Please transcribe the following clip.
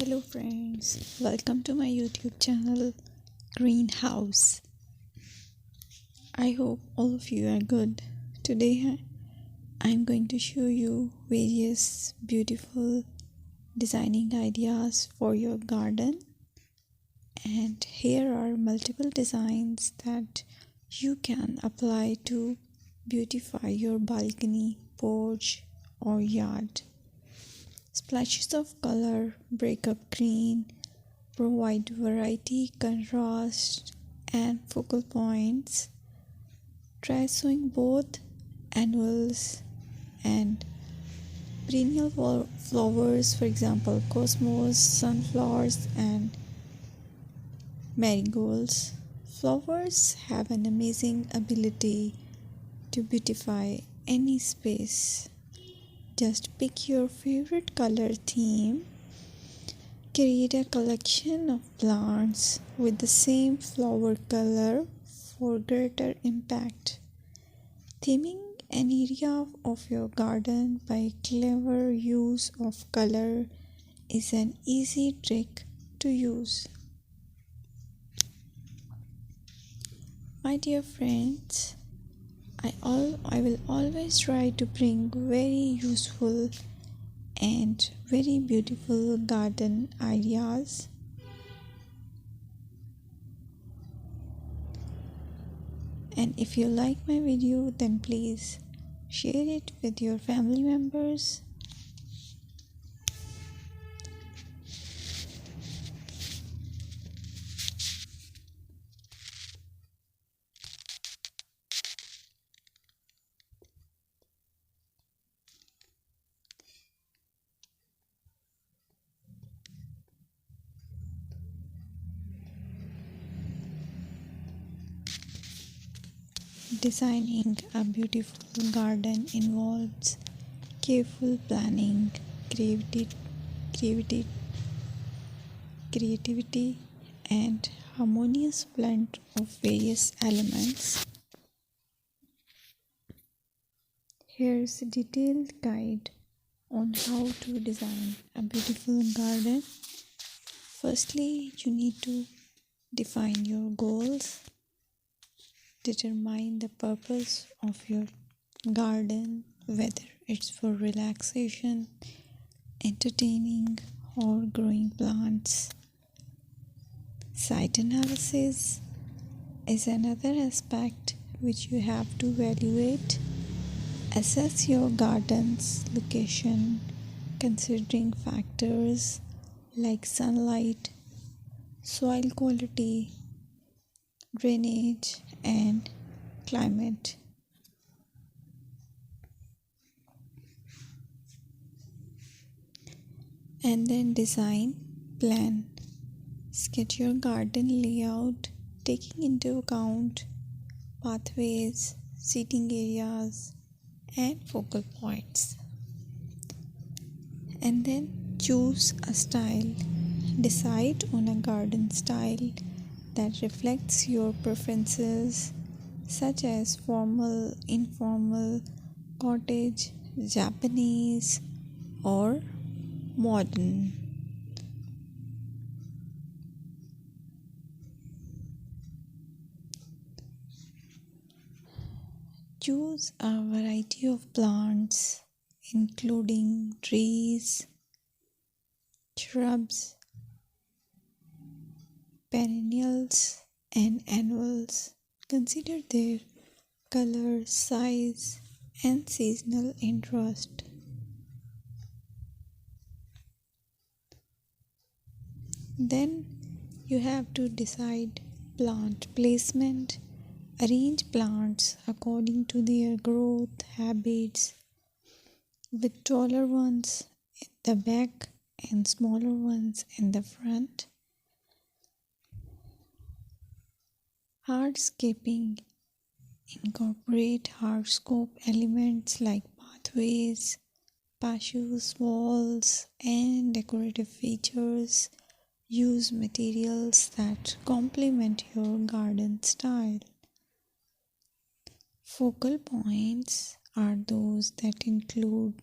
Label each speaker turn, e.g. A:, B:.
A: Hello friends, welcome to my YouTube channel Greenhouse. I hope all of you are good. Today I'm going to show you various beautiful designing ideas for your garden, and here are multiple designs that you can apply to beautify your balcony, porch or yard. Splashes of color break up green, provide variety, contrast, and focal points. Try sowing both annuals and perennial flowers, for example, cosmos, sunflowers, and marigolds. Flowers have an amazing ability to beautify any space. Just pick your favorite color theme. Create a collection of plants with the same flower color for greater impact. Theming an area of your garden by clever use of color is an easy trick to use. My dear friends, I will always try to bring very useful and very beautiful garden ideas. And if you like my video, then please share it with your family members. Designing a beautiful garden involves careful planning, creativity, and harmonious blend of various elements. Here's a detailed guide on how to design a beautiful garden. Firstly, you need to define your goals. Determine the purpose of your garden, whether it's for relaxation, entertaining, or growing plants. Site analysis is another aspect which you have to evaluate. Assess your garden's location, considering factors like sunlight, soil quality, drainage, and climate. And then design plan. Sketch your garden layout, taking into account pathways, seating areas, and focal points. And then choose a style. Decide on a garden style that reflects your preferences, such as formal, informal, cottage, Japanese, or modern. Choose a variety of plants, including trees, shrubs, perennials, and annuals. Consider their color, size, and seasonal interest. Then you have to decide plant placement. Arrange plants according to their growth habits, with taller ones in the back and smaller ones in the front. Hardscaping. Incorporate hardscape elements like pathways, patios, walls, and decorative features. Use materials that complement your garden style. Focal points are those that include